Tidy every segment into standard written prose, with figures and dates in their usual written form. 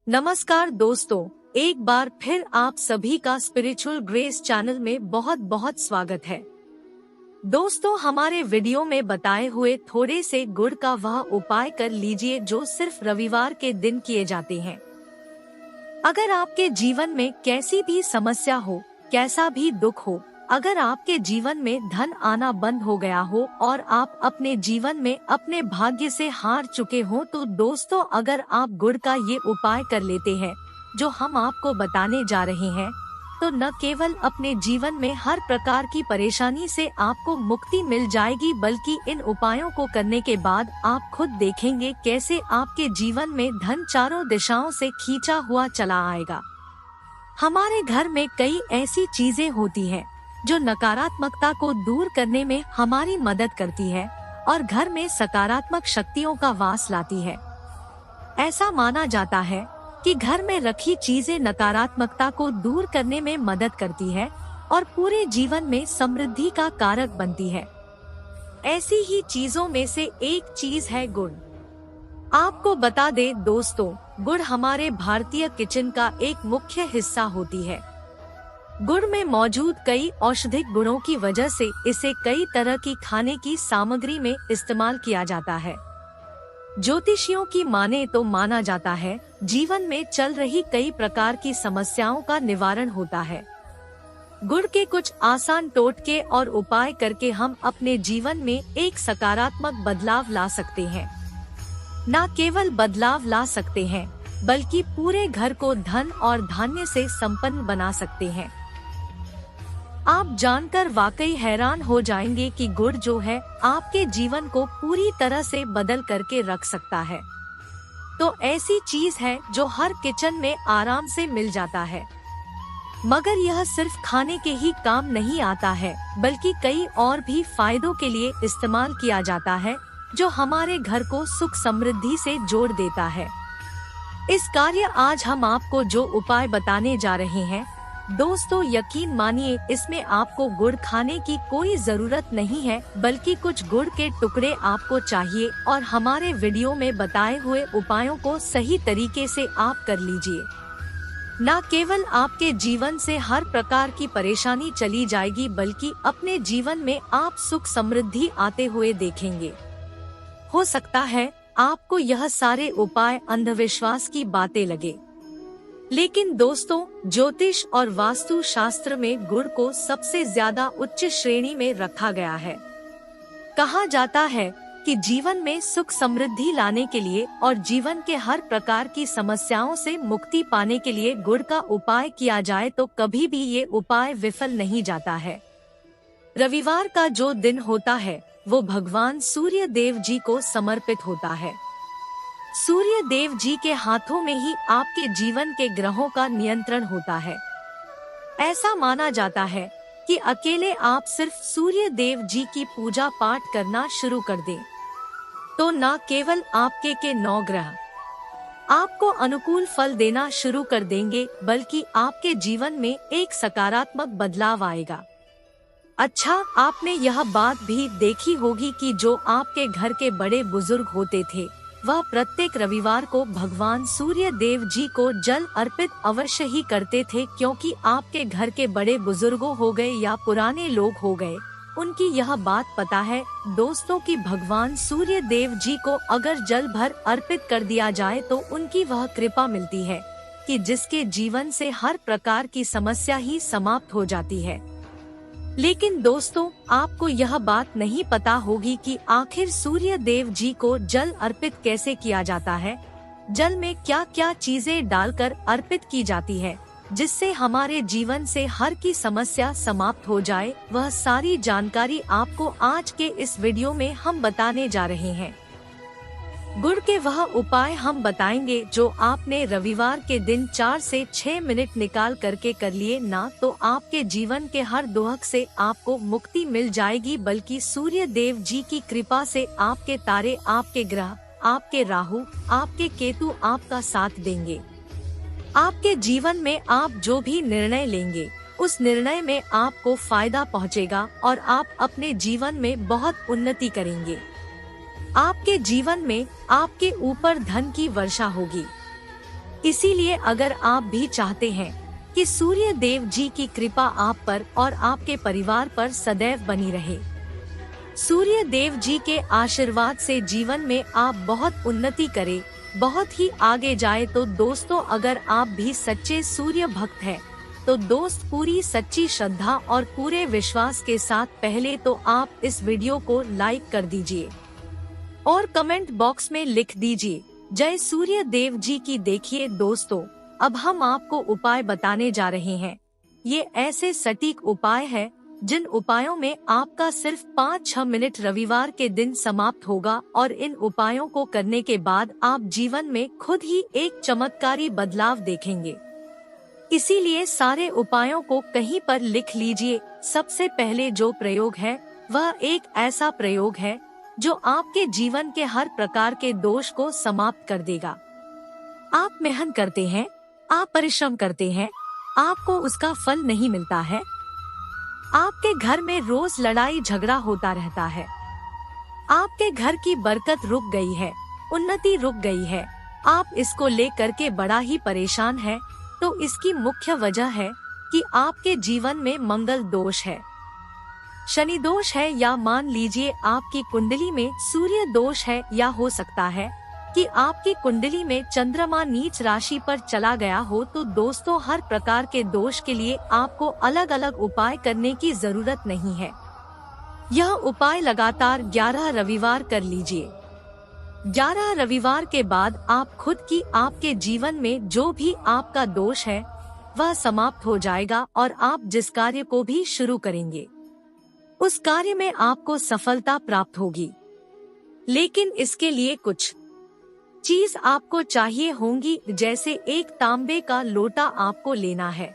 नमस्कार दोस्तों, एक बार फिर आप सभी का स्पिरिचुअल ग्रेस चैनल में बहुत बहुत स्वागत है। दोस्तों, हमारे वीडियो में बताए हुए थोड़े से गुड़ का वह उपाय कर लीजिए जो सिर्फ रविवार के दिन किए जाते हैं। अगर आपके जीवन में कैसी भी समस्या हो, कैसा भी दुख हो, अगर आपके जीवन में धन आना बंद हो गया हो और आप अपने जीवन में अपने भाग्य से हार चुके हो, तो दोस्तों अगर आप गुड़ का ये उपाय कर लेते हैं जो हम आपको बताने जा रहे हैं, तो न केवल अपने जीवन में हर प्रकार की परेशानी से आपको मुक्ति मिल जाएगी, बल्कि इन उपायों को करने के बाद आप खुद देखेंगे कैसे आपके जीवन में धन चारों दिशाओं से खींचा हुआ चला आएगा। हमारे घर में कई ऐसी चीजें होती हैं जो नकारात्मकता को दूर करने में हमारी मदद करती है और घर में सकारात्मक शक्तियों का वास लाती है। ऐसा माना जाता है कि घर में रखी चीजें नकारात्मकता को दूर करने में मदद करती है और पूरे जीवन में समृद्धि का कारक बनती है। ऐसी ही चीजों में से एक चीज है गुड़। आपको बता दे दोस्तों, गुड़ हमारे भारतीय किचन का एक मुख्य हिस्सा होती है। गुड़ में मौजूद कई औषधिक गुणों की वजह से इसे कई तरह की खाने की सामग्री में इस्तेमाल किया जाता है। ज्योतिषियों की माने तो माना जाता है जीवन में चल रही कई प्रकार की समस्याओं का निवारण होता है। गुड़ के कुछ आसान टोटके और उपाय करके हम अपने जीवन में एक सकारात्मक बदलाव ला सकते हैं। न केवल बदलाव ला सकते हैं, बल्कि पूरे घर को धन और धान्य से संपन्न बना सकते हैं। आप जानकर वाकई हैरान हो जाएंगे कि गुड़ जो है आपके जीवन को पूरी तरह से बदल करके रख सकता है। तो ऐसी चीज है जो हर किचन में आराम से मिल जाता है। मगर यह सिर्फ खाने के ही काम नहीं आता है, बल्कि कई और भी फायदों के लिए इस्तेमाल किया जाता है जो हमारे घर को सुख समृद्धि से जोड़ देता है। इस कार्य आज हम आपको जो उपाय बताने जा रहे हैं दोस्तों, यकीन मानिए इसमें आपको गुड़ खाने की कोई जरूरत नहीं है, बल्कि कुछ गुड़ के टुकड़े आपको चाहिए और हमारे वीडियो में बताए हुए उपायों को सही तरीके से आप कर लीजिए। न केवल आपके जीवन से हर प्रकार की परेशानी चली जाएगी, बल्कि अपने जीवन में आप सुख समृद्धि आते हुए देखेंगे। हो सकता है आपको यह सारे उपाय अंधविश्वास की बातें लगे, लेकिन दोस्तों ज्योतिष और वास्तु शास्त्र में गुड़ को सबसे ज्यादा उच्च श्रेणी में रखा गया है। कहा जाता है कि जीवन में सुख समृद्धि लाने के लिए और जीवन के हर प्रकार की समस्याओं से मुक्ति पाने के लिए गुड़ का उपाय किया जाए तो कभी भी ये उपाय विफल नहीं जाता है। रविवार का जो दिन होता है वो भगवान सूर्य देव जी को समर्पित होता है। सूर्य देव जी के हाथों में ही आपके जीवन के ग्रहों का नियंत्रण होता है। ऐसा माना जाता है कि अकेले आप सिर्फ सूर्य देव जी की पूजा पाठ करना शुरू कर दें तो न केवल आपके के 9 ग्रह आपको अनुकूल फल देना शुरू कर देंगे, बल्कि आपके जीवन में एक सकारात्मक बदलाव आएगा। अच्छा, आपने यह बात भी देखी होगी कि जो आपके घर के बड़े बुजुर्ग होते थे वह प्रत्येक रविवार को भगवान सूर्य देव जी को जल अर्पित अवश्य ही करते थे, क्योंकि आपके घर के बड़े बुजुर्गों हो गए या पुराने लोग हो गए, उनकी यह बात पता है दोस्तों कि भगवान सूर्य देव जी को अगर जल भर अर्पित कर दिया जाए तो उनकी वह कृपा मिलती है कि जिसके जीवन से हर प्रकार की समस्या ही समाप्त हो जाती है। लेकिन दोस्तों, आपको यह बात नहीं पता होगी कि आखिर सूर्य देव जी को जल अर्पित कैसे किया जाता है। जल में क्या क्या चीजें डालकर अर्पित की जाती है जिससे हमारे जीवन से हर की समस्या समाप्त हो जाए, वह सारी जानकारी आपको आज के इस वीडियो में हम बताने जा रहे हैं। गुड़ के वह उपाय हम बताएंगे जो आपने रविवार के दिन 4 से 6 मिनट निकाल करके कर लिए ना, तो आपके जीवन के हर दुख से आपको मुक्ति मिल जाएगी, बल्कि सूर्य देव जी की कृपा से आपके तारे, आपके ग्रह, आपके राहु, आपके केतु आपका साथ देंगे। आपके जीवन में आप जो भी निर्णय लेंगे उस निर्णय में आपको फायदा पहुंचेगा और आप अपने जीवन में बहुत उन्नति करेंगे। आपके जीवन में आपके ऊपर धन की वर्षा होगी। इसीलिए अगर आप भी चाहते हैं कि सूर्य देव जी की कृपा आप पर और आपके परिवार पर सदैव बनी रहे, सूर्य देव जी के आशीर्वाद से जीवन में आप बहुत उन्नति करें, बहुत ही आगे जाए, तो दोस्तों अगर आप भी सच्चे सूर्य भक्त हैं, तो दोस्त पूरी सच्ची श्रद्धा और पूरे विश्वास के साथ पहले तो आप इस वीडियो को लाइक कर दीजिए और कमेंट बॉक्स में लिख दीजिए जय सूर्य देव जी की। देखिए दोस्तों, अब हम आपको उपाय बताने जा रहे हैं। ये ऐसे सटीक उपाय है जिन उपायों में आपका सिर्फ 5-6 मिनट रविवार के दिन समाप्त होगा और इन उपायों को करने के बाद आप जीवन में खुद ही एक चमत्कारी बदलाव देखेंगे। इसीलिए सारे उपायों को कहीं पर लिख लीजिए। सबसे पहले जो प्रयोग है वह एक ऐसा प्रयोग है जो आपके जीवन के हर प्रकार के दोष को समाप्त कर देगा। आप मेहनत करते हैं, आप परिश्रम करते हैं, आपको उसका फल नहीं मिलता है, आपके घर में रोज लड़ाई झगड़ा होता रहता है, आपके घर की बरकत रुक गई है, उन्नति रुक गई है, आप इसको लेकर के बड़ा ही परेशान है, तो इसकी मुख्य वजह है कि आपके जीवन में मंगल दोष है, शनि दोष है, या मान लीजिए आपकी कुंडली में सूर्य दोष है, या हो सकता है कि आपकी कुंडली में चंद्रमा नीच राशि पर चला गया हो। तो दोस्तों हर प्रकार के दोष के लिए आपको अलग अलग उपाय करने की जरूरत नहीं है। यह उपाय लगातार 11 रविवार कर लीजिए। 11 रविवार के बाद आप खुद की आपके जीवन में जो भी आपका दोष है वह समाप्त हो जाएगा और आप जिस कार्य को भी शुरू करेंगे उस कार्य में आपको सफलता प्राप्त होगी। लेकिन इसके लिए कुछ चीज आपको चाहिए होंगी, जैसे एक तांबे का लोटा आपको लेना है।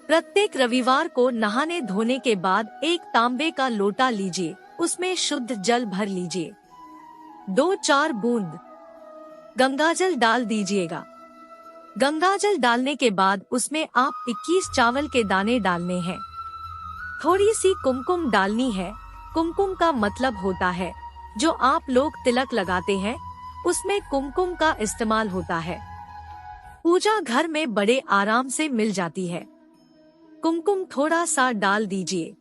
प्रत्येक रविवार को नहाने धोने के बाद एक तांबे का लोटा लीजिए, उसमें शुद्ध जल भर लीजिए, 2-4 बूंद गंगाजल डाल दीजिएगा। गंगाजल डालने के बाद उसमें आप 21 चावल के दाने डालने हैं। थोड़ी सी कुमकुम डालनी है। कुमकुम का मतलब होता है जो आप लोग तिलक लगाते हैं, उसमें कुमकुम का इस्तेमाल होता है। पूजा घर में बड़े आराम से मिल जाती है। कुमकुम थोड़ा सा डाल दीजिए।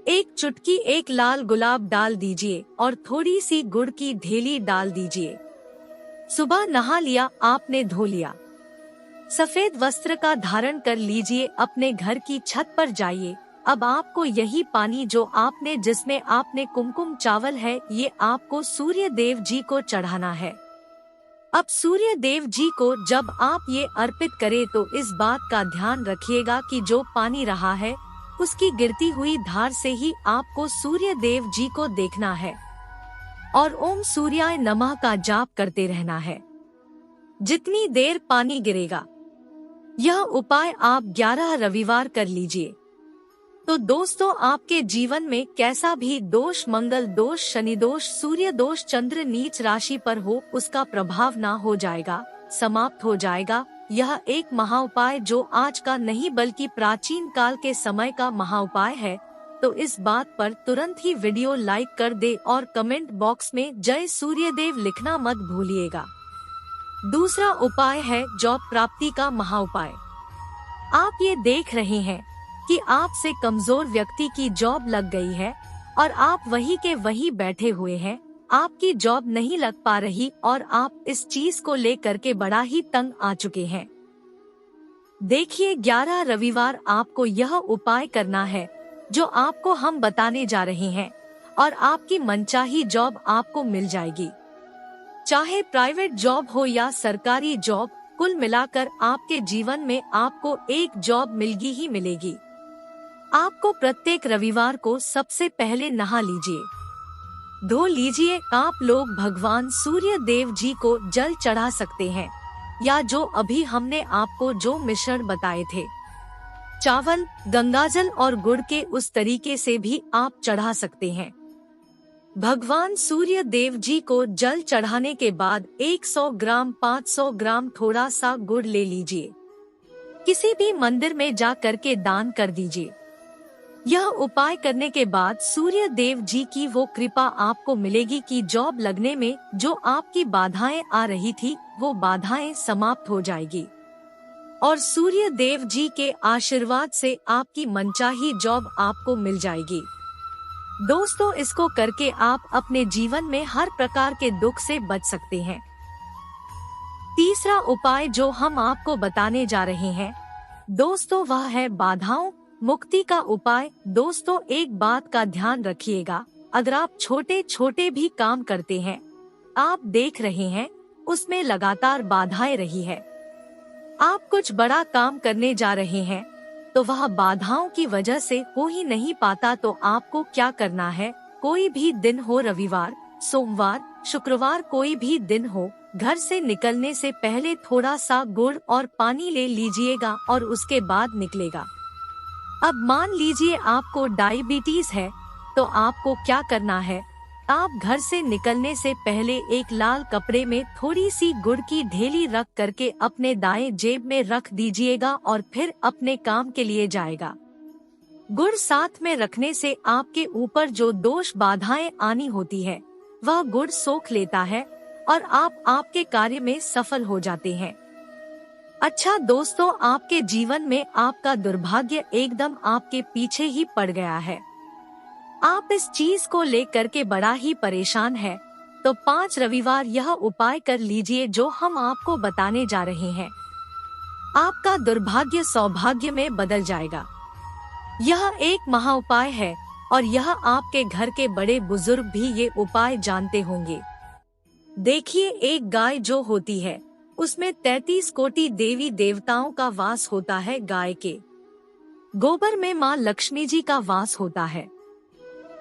एक चुटकी एक लाल गुलाब डाल दीजिए और थोड़ी सी गुड़ की ढेली डाल दीजिए। सुबह नहा लिया, आपने धो लिया, सफेद वस्त्र का धारण कर लीजिए, अपने घर की छत पर जाइए। अब आपको यही पानी जो आपने जिसमें आपने कुमकुम चावल है, ये आपको सूर्य देव जी को चढ़ाना है। अब सूर्य देव जी को जब आप ये अर्पित करें तो इस बात का ध्यान रखिएगा कि जो पानी रहा है उसकी गिरती हुई धार से ही आपको सूर्य देव जी को देखना है और ओम सूर्याय नमः का जाप करते रहना है जितनी देर पानी गिरेगा। यह उपाय आप 11 रविवार कर लीजिए। तो दोस्तों आपके जीवन में कैसा भी दोष, मंगल दोष, शनि दोष, सूर्य दोष, चंद्र नीच राशि पर हो, उसका प्रभाव ना हो जाएगा, समाप्त हो जाएगा। यह एक महाउपाय जो आज का नहीं बल्कि प्राचीन काल के समय का महाउपाय है। तो इस बात पर तुरंत ही वीडियो लाइक कर दे और कमेंट बॉक्स में जय सूर्यदेव लिखना मत भूलिएगा। दूसरा उपाय है जॉब प्राप्ति का महाउपाय। आप ये देख रहे हैं कि आपसे कमजोर व्यक्ति की जॉब लग गई है और आप वही के वही बैठे हुए हैं, आपकी जॉब नहीं लग पा रही और आप इस चीज को लेकर के बड़ा ही तंग आ चुके हैं। देखिए 11 रविवार आपको यह उपाय करना है जो आपको हम बताने जा रहे हैं और आपकी मनचाही जॉब आपको मिल जाएगी। चाहे प्राइवेट जॉब हो या सरकारी जॉब, कुल मिलाकर आपके जीवन में आपको एक जॉब मिलेगी ही मिलेगी। आपको प्रत्येक रविवार को सबसे पहले नहा लीजिए, धो लीजिए। आप लोग भगवान सूर्य देव जी को जल चढ़ा सकते हैं या जो अभी हमने आपको जो मिश्रण बताए थे, चावल, गंगाजल और गुड़ के, उस तरीके से भी आप चढ़ा सकते हैं। भगवान सूर्य देव जी को जल चढ़ाने के बाद 100 ग्राम 500 ग्राम थोड़ा सा गुड़ ले लीजिए, किसी भी मंदिर में जा करके दान कर दीजिए। यह उपाय करने के बाद सूर्य देव जी की वो कृपा आपको मिलेगी कि जॉब लगने में जो आपकी बाधाएं आ रही थी वो बाधाएं समाप्त हो जाएगी और सूर्य देव जी के आशीर्वाद से आपकी मनचाही जॉब आपको मिल जाएगी। दोस्तों, इसको करके आप अपने जीवन में हर प्रकार के दुख से बच सकते हैं। तीसरा उपाय जो हम आपको बताने जा रहे हैं दोस्तों, वह है बाधाओं मुक्ति का उपाय। दोस्तों, एक बात का ध्यान रखिएगा, अगर आप छोटे छोटे भी काम करते हैं, आप देख रहे हैं उसमें लगातार बाधाएं रही है, आप कुछ बड़ा काम करने जा रहे हैं तो वह बाधाओं की वजह से हो ही नहीं पाता, तो आपको क्या करना है, कोई भी दिन हो, रविवार, सोमवार, शुक्रवार, कोई भी दिन हो, घर से निकलने से पहले थोड़ा सा गुड़ और पानी ले लीजिएगा और उसके बाद निकलेगा। अब मान लीजिए आपको डायबिटीज है, तो आपको क्या करना है, आप घर से निकलने से पहले एक लाल कपड़े में थोड़ी सी गुड़ की ढेली रख करके अपने दाएं जेब में रख दीजिएगा और फिर अपने काम के लिए जाएगा। गुड़ साथ में रखने से आपके ऊपर जो दोष बाधाएं आनी होती है वह गुड़ सोख लेता है और आप आपके कार्य में सफल हो जाते हैं। अच्छा दोस्तों, आपके जीवन में आपका दुर्भाग्य एकदम आपके पीछे ही पड़ गया है, आप इस चीज को लेकर के बड़ा ही परेशान है, तो 5 रविवार यह उपाय कर लीजिए जो हम आपको बताने जा रहे हैं। आपका दुर्भाग्य सौभाग्य में बदल जाएगा। यह एक महा उपाय है और यह आपके घर के बड़े बुजुर्ग भी ये उपाय जानते होंगे। देखिए, एक गाय जो होती है उसमें 33 कोटि देवी देवताओं का वास होता है। गाय के गोबर में माँ लक्ष्मी जी का वास होता है,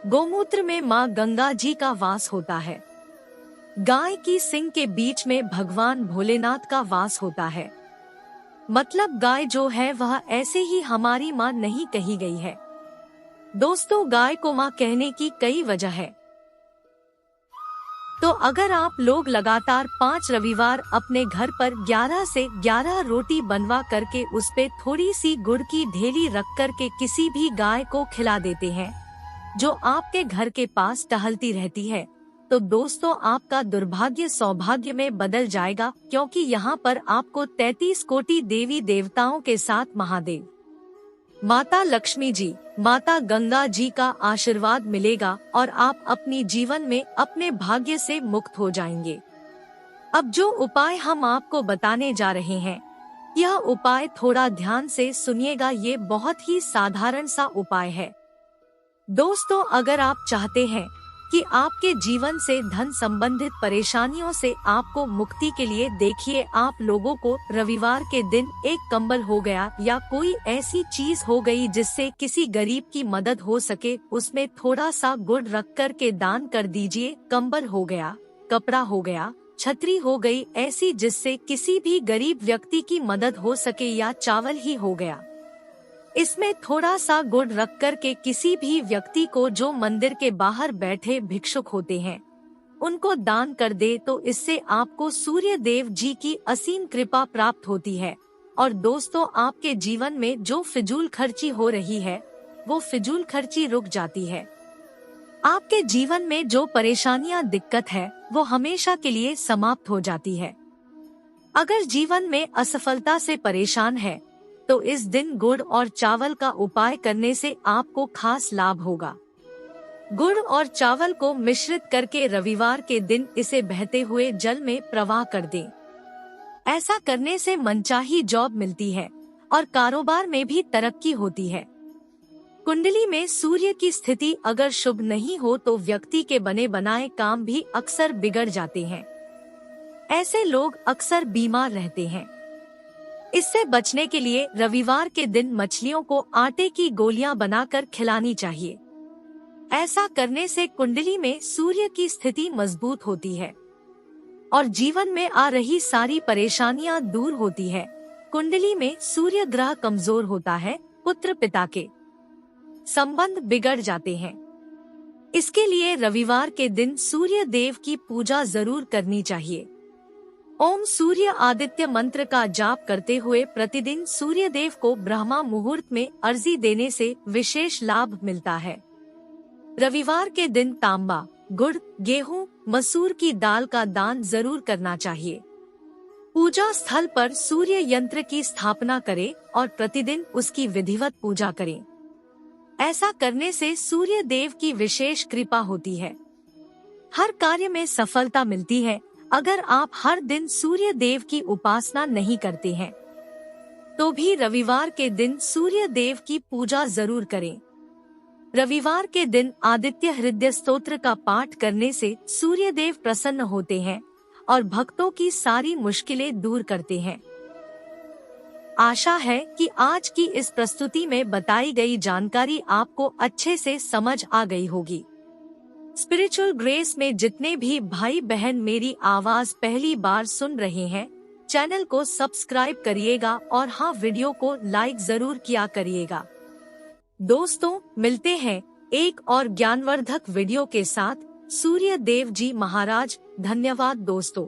गोमूत्र में माँ गंगा जी का वास होता है, गाय की सींग के बीच में भगवान भोलेनाथ का वास होता है। मतलब गाय जो है वह ऐसे ही हमारी माँ नहीं कही गई है। दोस्तों, गाय को माँ कहने की कई वजह है। तो अगर आप लोग लगातार 5 रविवार अपने घर पर 11 से 11 रोटी बनवा करके उस पे थोड़ी सी गुड़ की ढेली रख कर के किसी भी गाय को खिला देते हैं जो आपके घर के पास टहलती रहती है, तो दोस्तों आपका दुर्भाग्य सौभाग्य में बदल जाएगा, क्योंकि यहाँ पर आपको 33 कोटि देवी देवताओं के साथ महादेव, माता लक्ष्मी जी, माता गंगा जी का आशीर्वाद मिलेगा और आप अपनी जीवन में अपने भाग्य से मुक्त हो जाएंगे। अब जो उपाय हम आपको बताने जा रहे हैं, यह उपाय थोड़ा ध्यान से सुनिएगा, ये बहुत ही साधारण सा उपाय है। दोस्तों, अगर आप चाहते हैं कि आपके जीवन से धन संबंधित परेशानियों से आपको मुक्ति के लिए, देखिए, आप लोगों को रविवार के दिन एक कंबल हो गया या कोई ऐसी चीज हो गई जिससे किसी गरीब की मदद हो सके, उसमें थोड़ा सा गुड़ रख कर के दान कर दीजिए। कंबल हो गया, कपड़ा हो गया, छतरी हो गई, ऐसी जिससे किसी भी गरीब व्यक्ति की मदद हो सके, या चावल ही हो गया, इसमें थोड़ा सा गुड़ रख कर के किसी भी व्यक्ति को जो मंदिर के बाहर बैठे भिक्षुक होते हैं उनको दान कर दे, तो इससे आपको सूर्य देव जी की असीम कृपा प्राप्त होती है। और दोस्तों, आपके जीवन में जो फिजूल खर्ची हो रही है वो फिजूल खर्ची रुक जाती है। आपके जीवन में जो परेशानियां, दिक्कत है वो हमेशा के लिए समाप्त हो जाती है। अगर जीवन में असफलता से परेशान है तो इस दिन गुड़ और चावल का उपाय करने से आपको खास लाभ होगा। गुड़ और चावल को मिश्रित करके रविवार के दिन इसे बहते हुए जल में प्रवाह कर दें। ऐसा करने से मनचाही जॉब मिलती है और कारोबार में भी तरक्की होती है। कुंडली में सूर्य की स्थिति अगर शुभ नहीं हो तो व्यक्ति के बने बनाए काम भी अक्सर बिगड़ जाते हैं। ऐसे लोग अक्सर बीमार रहते हैं। इससे बचने के लिए रविवार के दिन मछलियों को आटे की गोलियां बनाकर खिलानी चाहिए। ऐसा करने से कुंडली में सूर्य की स्थिति मजबूत होती है और जीवन में आ रही सारी परेशानियां दूर होती है। कुंडली में सूर्य ग्रह कमजोर होता है, पुत्र पिता के संबंध बिगड़ जाते हैं। इसके लिए रविवार के दिन सूर्य देव की पूजा जरूर करनी चाहिए ओम सूर्य आदित्य मंत्र का जाप करते हुए प्रतिदिन सूर्य देव को ब्रह्मा मुहूर्त में अर्जी देने से विशेष लाभ मिलता है। रविवार के दिन तांबा, गुड़, गेहूं, मसूर की दाल का दान जरूर करना चाहिए। पूजा स्थल पर सूर्य यंत्र की स्थापना करें और प्रतिदिन उसकी विधिवत पूजा करें। ऐसा करने से सूर्य देव की विशेष कृपा होती है। हर कार्य में सफलता मिलती है। अगर आप हर दिन सूर्य देव की उपासना नहीं करते हैं, तो भी रविवार के दिन सूर्य देव की पूजा जरूर करें। रविवार के दिन आदित्य हृदय स्तोत्र का पाठ करने से सूर्य देव प्रसन्न होते हैं और भक्तों की सारी मुश्किलें दूर करते हैं। आशा है कि आज की इस प्रस्तुति में बताई गई जानकारी आपको अच्छे से समझ आ गई होगी। स्पिरिचुअल ग्रेस में जितने भी भाई बहन मेरी आवाज पहली बार सुन रहे हैं, चैनल को सब्सक्राइब करिएगा और हाँ, वीडियो को लाइक जरूर किया करिएगा। दोस्तों, मिलते हैं एक और ज्ञानवर्धक वीडियो के साथ। सूर्य देव जी महाराज धन्यवाद दोस्तों।